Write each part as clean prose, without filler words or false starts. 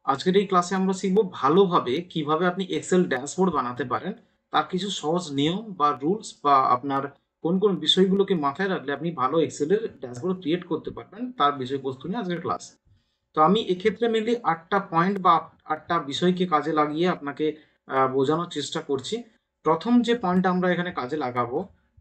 আজকের এই ক্লাসে আমরা শিখব ভালোভাবে কিভাবে আপনি এক্সেল ড্যাশবোর্ড বানাতে পারেন। তার কিছু সহজ নিয়ম বা রুলস বা আপনার কোন কোন বিষয়গুলোকে মাথায় রাখলে আপনি ভালো এক্সেলের ড্যাশবোর্ড ক্রিয়েট করতে পারবেন তার বিষয়বস্তু নিয়ে আজকের ক্লাস। তো আমি এক্ষেত্রে মেনলি 8টা পয়েন্ট বা 8টা বিষয়কে কাজে লাগিয়ে আপনাকে বোঝানোর চেষ্টা করছি। প্রথম যে পয়েন্ট আমরা এখানে কাজে লাগাবো,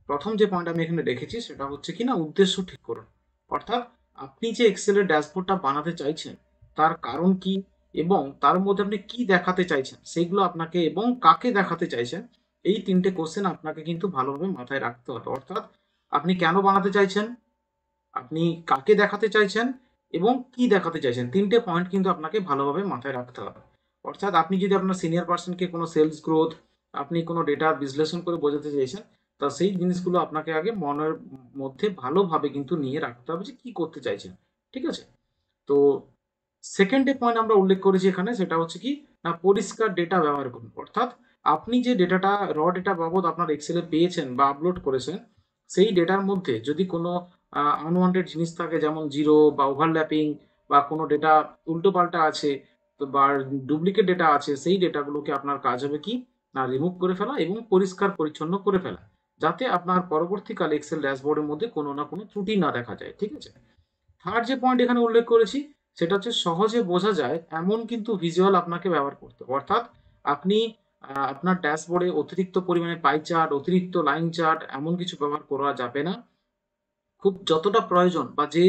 প্রথম যে পয়েন্ট আমি এখানে রেখেছি সেটা হচ্ছে কিনা উদ্দেশ্য ঠিক করুন। অর্থাৎ আপনি যে এক্সেলের ড্যাশবোর্ডটা বানাতে চাইছেন তার কারণ কি এবং তার মধ্যে আপনি কি দেখাতে চাইছেন সেগুলো আপনাকে এবং কাকে দেখাতে চাইছেন, এই 3টে কোশ্চেন আপনাকে কিন্তু ভালোভাবে মাথায় রাখতে হবে। অর্থাৎ আপনি কেন বানাতে চাইছেন, আপনি কাকে দেখাতে চাইছেন এবং কি দেখাতে চাইছেন, 3টে পয়েন্ট কিন্তু আপনাকে ভালোভাবে মাথায় রাখতে হবে। অর্থাৎ আপনি যদি আপনার সিনিয়র পার্সনকে কোনো সেলস গ্রোথ, আপনি কোনো ডেটা বিশ্লেষণ করে বোঝাতে চাইছেন, তা সেই জিনিসগুলো আপনাকে আগে মনের মধ্যে ভালোভাবে কিন্তু নিয়ে রাখতে হবে যে কি করতে চাইছেন। ঠিক আছে? তো সেকেন্ড যে পয়েন্ট আমরা উল্লেখ করেছি এখানে সেটা হচ্ছে কি না, পরিষ্কার ডেটা ব্যবহার করুন। অর্থাৎ আপনি যে ডেটাটা ডেটা বাবদ আপনার এক্সেলে পেয়েছেন বা আপলোড করেছেন, সেই ডেটার মধ্যে যদি কোনো আনওয়ান্টেড জিনিস থাকে যেমন জিরো বা ওভারল্যাপিং বা কোনো ডেটা উল্টোপাল্টা আছে, তো বা ডুপ্লিকেট ডেটা আছে, সেই ডেটাগুলোকে আপনার কাজ হবে কি না রিমুভ করে ফেলা এবং পরিষ্কার পরিচ্ছন্ন করে ফেলা, যাতে আপনার পরবর্তীকালে এক্সেল ড্যাশবোর্ডের মধ্যে কোনো না কোনো ত্রুটি না দেখা যায়। ঠিক আছে? থার্ড যে পয়েন্ট এখানে উল্লেখ করেছি সেটা হচ্ছে সহজে বোঝা যায় এমন কিন্তু ভিজুয়াল আপনাকে ব্যবহার করতে হবে। অর্থাৎ আপনি আপনার ড্যাশবোর্ডে অতিরিক্ত পরিমাণে পাই চার্ট, অতিরিক্ত লাইন চার্ট এমন কিছু ব্যবহার করা যাবে না। খুব যতটা প্রয়োজন বা যে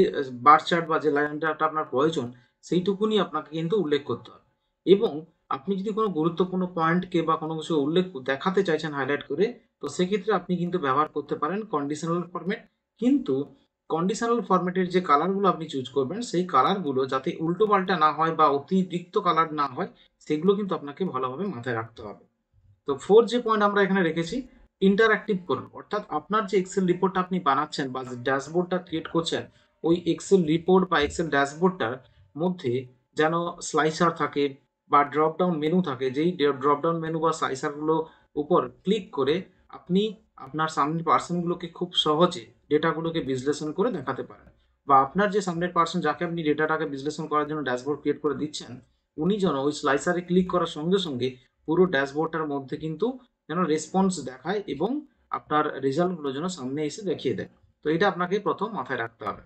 বার চার্ট বা যে লাইন চার্ট আপনার প্রয়োজন সেইটুকুনি আপনাকে কিন্তু উল্লেখ করতে হবে। এবং আপনি যদি কোনো গুরুত্বপূর্ণ পয়েন্টকে বা কোনো কিছু উল্লেখ দেখাতে চাইছেন হাইলাইট করে, তো সেক্ষেত্রে আপনি কিন্তু ব্যবহার করতে পারেন কন্ডিশনাল ফরম্যাট। কিন্তু কন্ডিশনাল ফরম্যাটের যে কালারগুলো আপনি চুজ করবেন সেই কালারগুলো যাতে উল্টো পাল্টা না হয় বা অতিরিক্ত কালার না হয়, সেগুলো কিন্তু আপনাকে ভালোভাবে মাথায় রাখতে হবে। তো ফোর্থ যে পয়েন্ট আমরা এখানে রেখেছি, ইন্টারঅ্যাক্টিভ করুন। অর্থাৎ আপনার যে এক্সেল রিপোর্টটা আপনি বানাচ্ছেন বা ড্যাশবোর্ডটা ক্রিয়েট করছেন, ওই এক্সেল রিপোর্ট বা এক্সেল ড্যাশবোর্ডটার মধ্যে যেন স্লাইসার থাকে বা ড্রপ ডাউন মেনু থাকে, যেই ড্রপ ডাউন মেনু বা স্লাইসারগুলো উপর ক্লিক করে আপনি আপনার সামনের পার্সনগুলোকে খুব সহজে ডেটাগুলোকে বিশ্লেষণ করে দেখাতে পারেন। বা আপনার যে সামনের পার্সন যাকে আপনি ডেটাটাকে বিশ্লেষণ করার জন্য ড্যাশবোর্ড ক্রিয়েট করে দিচ্ছেন, উনি যেন ওই স্লাইসারে ক্লিক করার সঙ্গে সঙ্গে পুরো ড্যাশবোর্ডটার মধ্যে কিন্তু যেন রেসপন্স দেখায় এবং আপনার রেজাল্টগুলো যেন সামনে এসে দেখিয়ে দেয়। তো এটা আপনাকে প্রথম মাথায় রাখতে হবে।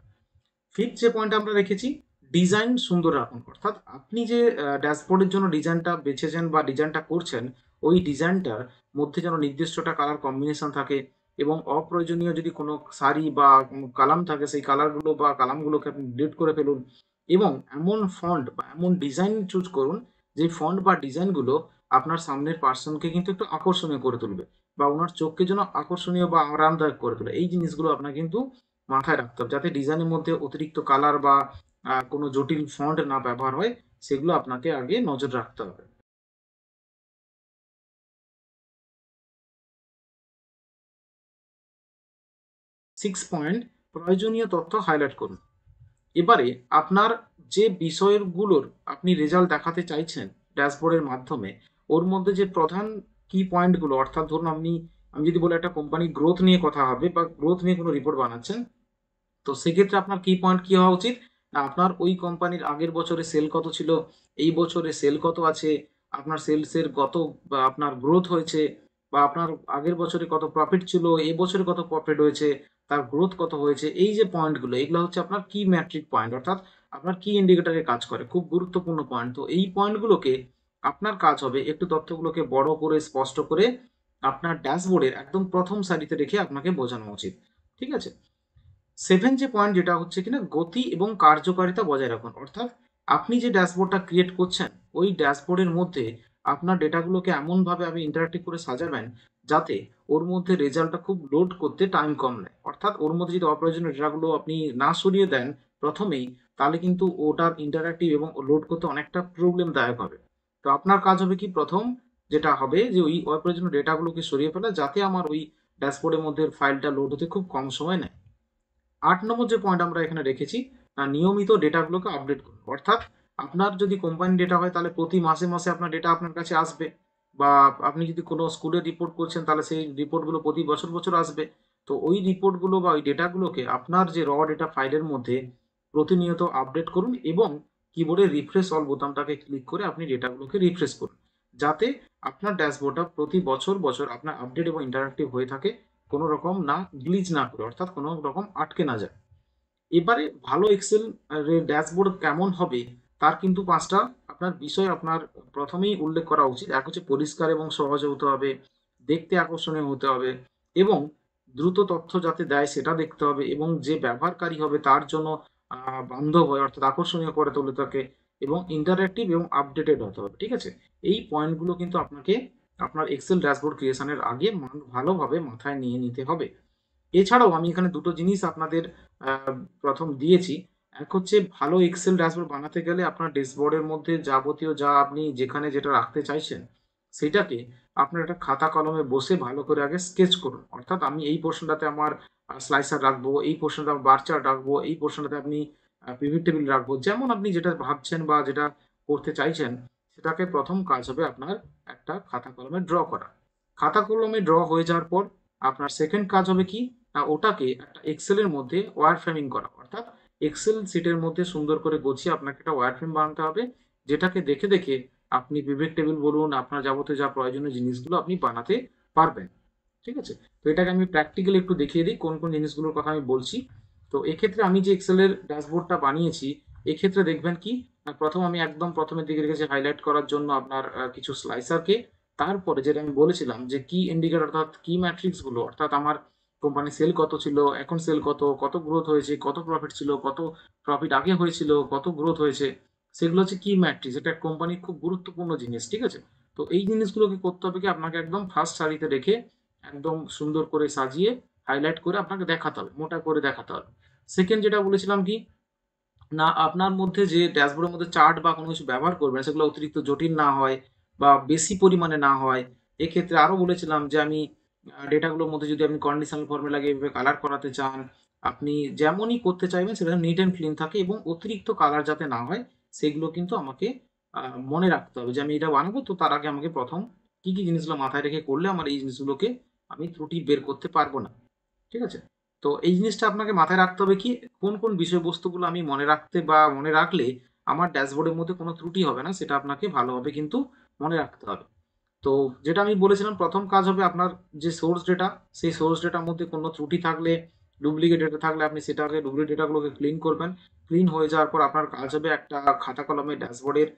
ফিফথ যে পয়েন্ট আমরা রেখেছি, ডিজাইন সুন্দর রাখুন। অর্থাৎ আপনি যে ড্যাশবোর্ডের জন্য ডিজাইনটা বেছেছেন বা ডিজাইনটা করছেন, ওই ডিজাইনটার মধ্যে যেন নির্দিষ্টটা কালার কম্বিনেশন থাকে এবং অপ্রয়োজনীয় যদি কোনো সারি বা কালাম থাকে সেই কালারগুলো বা কালামগুলোকে আপনি ডিলিট করে ফেলুন। এবং এমন ফন্ট বা এমন ডিজাইন চুজ করুন যে ফন্ট বা ডিজাইনগুলো আপনার সামনের পার্সনকে কিন্তু একটু আকর্ষণীয় করে তুলবে বা ওনার চোখকে যেন আকর্ষণীয় বা আরামদায়ক করে তোলে। এই জিনিসগুলো আপনার কিন্তু মাথায় রাখতে হবে যাতে ডিজাইনের মধ্যে অতিরিক্ত কালার বা কোনো জটিল ফন্ট না ব্যবহার হয়, সেগুলো আপনাকে আগে নজর রাখতে হবে। সিক্স পয়েন্ট, প্রয়োজনীয় তথ্য হাইলাইট করুন। এবারে আপনার যে বিষয়গুলোর আপনি রেজাল্ট দেখাতে চাইছেন ড্যাশবোর্ডের মাধ্যমে, ওর মধ্যে যে প্রধান কি পয়েন্টগুলো, অর্থাৎ ধরুন আমি যদি বলি একটা কোম্পানি গ্রোথ নিয়ে কথা হবে বা গ্রোথ নিয়ে কোনো রিপোর্ট বানাচ্ছেন, তো সেক্ষেত্রে আপনার কি পয়েন্ট কি হওয়া উচিত না, আপনার ওই কোম্পানির আগের বছরে সেল কত ছিল, এই বছরে সেল কত আছে, আপনার সেলসের কত বা আপনার গ্রোথ হয়েছে, বা আপনার আগের বছরে কত প্রফিট ছিল, এই বছরে কত প্রফিট হয়েছে, তার গ্রোথ কত হয়েছে। এই যে পয়েন্টগুলো, এগুলো হচ্ছে আপনার কি ম্যাট্রিক পয়েন্ট, অর্থাৎ আপনার কি ইন্ডিকেটরে কাজ করে, খুব গুরুত্বপূর্ণ পয়েন্ট। তো এই পয়েন্টগুলোকে আপনার কাজ হবে একটু তথ্যগুলোকে বড় করে স্পষ্ট করে আপনার ড্যাশবোর্ডের একদম প্রথম সারিতে রেখে আপনাকে বোঝানো উচিত। ঠিক আছে? সেভেন যে পয়েন্ট যেটা হচ্ছে কিনা গতি এবং কার্যকারিতা বজায় রাখুন। অর্থাৎ আপনি যে ড্যাশবোর্ডটা ক্রিয়েট করছেন, ওই ড্যাশবোর্ডের মধ্যে আপনার ডেটাগুলোকে এমনভাবে আপনি ইন্টারাক্টিভ করে সাজাবেন যাতে ওর মধ্যে রেজাল্টটা খুব লোড করতে টাইম কম নেয়। অর্থাৎ ওর মধ্যে যদি অপ্রয়োজনীয় ডেটাগুলো আপনি না সরিয়ে দেন প্রথমেই, তাহলে কিন্তু ওটার ইন্টারাক্টিভ এবং লোড করতে অনেকটা প্রবলেমদায়ক হবে। তো আপনার কাজ হবে কি, প্রথম যেটা হবে যে ওই অপ্রয়োজনীয় ডেটাগুলোকে সরিয়ে ফেলা যাতে আমার ওই ড্যাশবোর্ডের মধ্যে ফাইলটা লোড হতে খুব কম সময় নেয়। 8 নম্বর যে পয়েন্ট আমরা এখানে রেখেছি, নিয়মিত ডেটাগুলোকে আপডেট করুন। অর্থাৎ আপনার যদি কোম্পানি ডেটা হয় তাহলে প্রতি মাসে মাসে আপনার ডেটা আপনার কাছে আসবে, বা আপনি যদি কোনো স্কুলের রিপোর্ট করছেন তাহলে সেই রিপোর্টগুলো প্রতি বছর বছর আসবে। তো ওই রিপোর্টগুলো বা ওই ডেটাগুলোকে আপনার যে ডেটা ফাইলের মধ্যে প্রতিনিয়ত আপডেট করুন এবং কিবোর্ডে রিফ্রেশ অল বোতামটাকে ক্লিক করে আপনি ডেটাগুলোকে রিফ্রেশ করুন, যাতে আপনার ড্যাশবোর্ডটা প্রতি বছর বছর আপনার আপডেট এবং ইন্টারাক্টিভ হয়ে থাকে, কোনো রকম না গ্লিচ না করে, অর্থাৎ কোনো রকম আটকে না যায়। এবারে ভালো এক্সেল ড্যাশবোর্ড কেমন হবে তার কিন্তু 5টা আপনার বিষয় আপনার প্রথমেই উল্লেখ করা উচিত। এক হচ্ছে পরিষ্কার এবং সহজ হতে হবে, দেখতে আকর্ষণীয় হতে হবে, এবং দ্রুত তথ্য যাতে দেয় সেটা দেখতে হবে, এবং যে ব্যবহারকারী হবে তার জন্য বান্ধব হয়, অর্থাৎ আকর্ষণীয় করে তোলে তাকে, এবং ইন্টারঅ্যাক্টিভ এবং আপডেটেড হতে হবে। ঠিক আছে, এই পয়েন্টগুলো কিন্তু আপনাকে আপনার এক্সেল ড্যাশবোর্ড ক্রিয়েশনের আগে ভালোভাবে মাথায় নিয়ে নিতে হবে। এছাড়াও আমি এখানে দুটো জিনিস আপনাদের প্রথম দিয়েছি। এক হচ্ছে ভালো এক্সেল ড্যাশবোর্ড বানাতে গেলে আপনার ড্যাশবোর্ডের মধ্যে যাবতীয় যা আপনি যেখানে যেটা রাখতে চাইছেন সেটাকে আপনার একটা খাতা কলমে বসে ভালো করে আগে স্কেচ করুন। অর্থাৎ আমি এই পোর্শনটাতে আমার স্লাইসার রাখবো, এই পোর্শনটাতে আমার বার চার্ট রাখবো, এই পোর্শনটাতে আপনি পিভট টেবিল রাখবো, যেমন আপনি যেটা ভাবছেন বা যেটা করতে চাইছেন সেটাকে প্রথম কাজ হবে আপনার একটা খাতা কলমে ড্র করা। খাতা কলমে ড্র হয়ে যাওয়ার পর আপনার সেকেন্ড কাজ হবে কি, ওটাকে একটা এক্সেলের মধ্যে ওয়্যার ফ্রেমিং করা, অর্থাৎ এক্সেল সিটের মধ্যে সুন্দর করে গুছিয়ে আপনাকে একটা ওয়্যার ফ্রেম বানাতে হবে, যেটাকে দেখে দেখে আপনি পিভট টেবিল বলুন, আপনার যাবতীয় যা প্রয়োজনীয় জিনিসগুলো আপনি বানাতে পারবেন। ঠিক আছে, তো এটাকে আমি প্র্যাকটিক্যালি একটু দেখিয়ে দিই কোন কোন জিনিসগুলোর কথা আমি বলছি। তো এক্ষেত্রে আমি যে এক্সেলের ড্যাশবোর্ডটা বানিয়েছি, এক্ষেত্রে দেখবেন কি, প্রথম আমি একদম প্রথমের দিকে রেখেছি হাইলাইট করার জন্য আপনার কিছু স্লাইসারকে। তারপরে যেটা আমি বলেছিলাম যে কি ইন্ডিকেটর অর্থাৎ কি ম্যাট্রিক্স গুলো, অর্থাৎ আমার কোম্পানি সেল কত ছিল, এখন সেল কত, কত গ্রোথ হয়েছে, কত প্রফিট ছিল, কত প্রফিট আগে হয়েছিল, কত গ্রোথ হয়েছে, সেগুলো হচ্ছে কি ম্যাট্রিক্স। এটা কোম্পানির খুব গুরুত্বপূর্ণ জিনিস। ঠিক আছে, তো এই জিনিসগুলোকে করতে হবে কি, আপনাকে একদম ফার্স্ট সারিতে রেখে একদম সুন্দর করে সাজিয়ে হাইলাইট করে আপনাকে দেখাতে হবে, মোটা করে দেখাতে হবে। সেকেন্ড যেটা বলেছিলাম কি, না আপনার মধ্যে যে ড্যাশবোর্ডের মধ্যে চার্ট বা কোনো কিছু ব্যবহার করবেন সেগুলো অতিরিক্ত জটিল না হয় বা বেশি পরিমাণে না হয়। এক্ষেত্রে আরও বলেছিলাম যে আমি ডেটাগুলোর মধ্যে যদি আপনি কন্ডিশনাল ফর্মুলা এভাবে কালার করাতে চান, আপনি যেমনই করতে চাইবেন সেটা নিট অ্যান্ড ক্লিন থাকে এবং অতিরিক্ত কালার যাতে না হয়, সেগুলো কিন্তু আমাকে মনে রাখতে হবে যে আমি এটা বানাবো। তো তার আগে আমাকে প্রথম কি কি জিনিসগুলো মাথায় রেখে করলে আমার এই জিনিসগুলোকে আমি ত্রুটি বের করতে পারবো না। ঠিক আছে, তো এই জিনিসটা আপনাকে মাথায় রাখতে হবে কি, কোন কোন বিষয়বস্তুগুলো আমি মনে রাখতে বা মনে রাখলে আমার ড্যাশবোর্ডের মধ্যে কোনো ত্রুটি হবে না, সেটা আপনাকে ভালোভাবে কিন্তু মনে রাখতে হবে। তো যেটা আমি বলেছিলাম, প্রথম কাজ হবে আপনার যে সোর্স ডেটা, সেই সোর্স ডেটার মধ্যে কোনো ত্রুটি থাকলে, ডুপ্লিকেট ডেটা থাকলে আপনি সেটাকে ডুপ্লিকেট ডেটাগুলোকে ক্লিন করবেন। ক্লিন হয়ে যাওয়ার পর আপনার কাজ হবে একটা খাতা কলমে ড্যাশবোর্ডের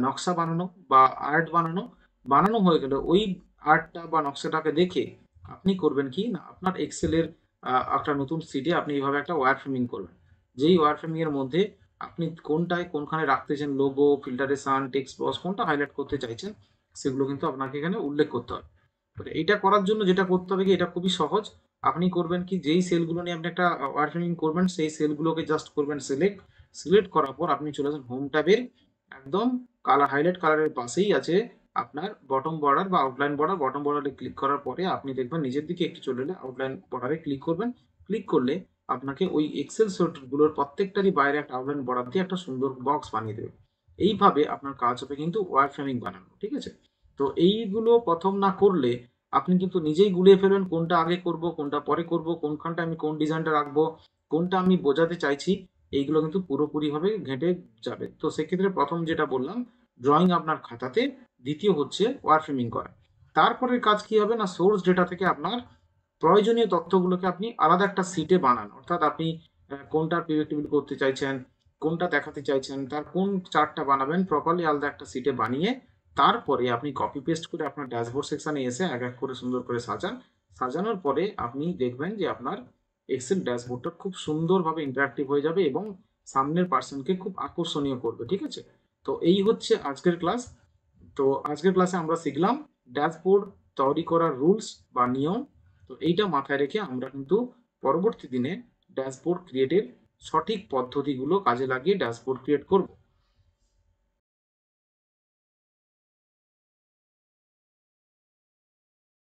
নকশা বানানো বা আর্ট বানানো। বানানো হয়ে গেলে ওই আর্টটা বা নকশাটাকে দেখে আপনি করবেন কি না, আপনার এক্সেলের একটা নতুন সিটে আপনি এইভাবে একটা ওয়্যার ফ্রেমিং করবেন। যেই ওয়্যার ফ্রেমিং এর মধ্যে আপনি কোনটায় কোনখানে রাখতে চান, লোগো, ফিল্টারেশন, টেক্সট বক্স, কোনটা হাইলাইট করতে চাইছেন, সেগুলো কিন্তু আপনাকে এখানে উল্লেখ করতে হবে। এইটা করার জন্য যেটা করতে হবে কি, এটা খুবই সহজ। আপনি করবেন কি, যেই সেলগুলো নিয়ে আপনি একটা ওয়্যার ফ্রেমিং করবেন সেই সেলগুলোকে জাস্ট করবেন সিলেক্ট। সিলেক্ট করার পর আপনি চলে আসবেন হোম ট্যাবের একদম কালার হাইলাইট কালারের পাশেই আছে আপনার বটম বর্ডার বা আউটলাইন বর্ডার। বটম বর্ডারে ক্লিক করার পরে আপনি দেখবেন নিচের দিকে একটু চলে এলে আউটলাইন বর্ডারে ক্লিক করবেন। ক্লিক করলে আপনাকে ওই এক্সেল শীটগুলোর প্রত্যেকটারই বাইরে একটা আউটলাইন বর্ডার দিয়ে একটা সুন্দর বক্স বানিয়ে দেবে। এইভাবে আপনার কাজ হবে কিন্তু ওয়্যার ফ্রেমিং বানানো। ঠিক আছে, তো এইগুলো প্রথম না করলে আপনি কিন্তু নিজেই গুলিয়ে ফেলবেন কোনটা আগে করব, কোনটা পরে করব, কোনখানটা আমি কোন ডিজাইনটা রাখবো, কোনটা আমি বোঝাতে চাইছি, এইগুলো কিন্তু পুরোপুরিভাবে ঘেঁটে যাবে। তো সেক্ষেত্রে প্রথম যেটা বললাম ড্রয়িং আপনার খাতাতে, দ্বিতীয় হচ্ছে ওয়্যার ফ্রেমিং করা। তারপরের কাজ কি হবে না, সোর্স ডেটা থেকে আপনার প্রয়োজনীয় তথ্যগুলোকে আপনি আলাদা একটা সিটে বানান। অর্থাৎ আপনি কোনটার পিভট টেবিল করতে চাইছেন, কোনটা দেখাতে চাইছেন, তার কোন চার্টটা বানাবেন, প্রপারলি আলাদা একটা সিটে বানিয়ে তারপরে আপনি কপি পেস্ট করে আপনার ড্যাশবোর্ড সেকশনে এসে এক এক করে সুন্দর করে সাজান। সাজানোর পরে আপনি দেখবেন যে আপনার এক্সেল ড্যাশবোর্ডটা খুব সুন্দরভাবে ইন্টারাক্টিভ হয়ে যাবে এবং সামনের পার্সনকে খুব আকর্ষণীয় করবে। ঠিক আছে, তো এই হচ্ছে আজকের ক্লাস। তো আজকের ক্লাসে আমরা শিখলাম ড্যাশবোর্ড তৈরি করার রুলস বা নিয়ম। তো এইটা মাথায় রেখে আমরা কিন্তু পরবর্তী দিনে ড্যাশবোর্ড ক্রিয়েটের সঠিক পদ্ধতিগুলো কাজে লাগিয়ে ড্যাশবোর্ড ক্রিয়েট করব।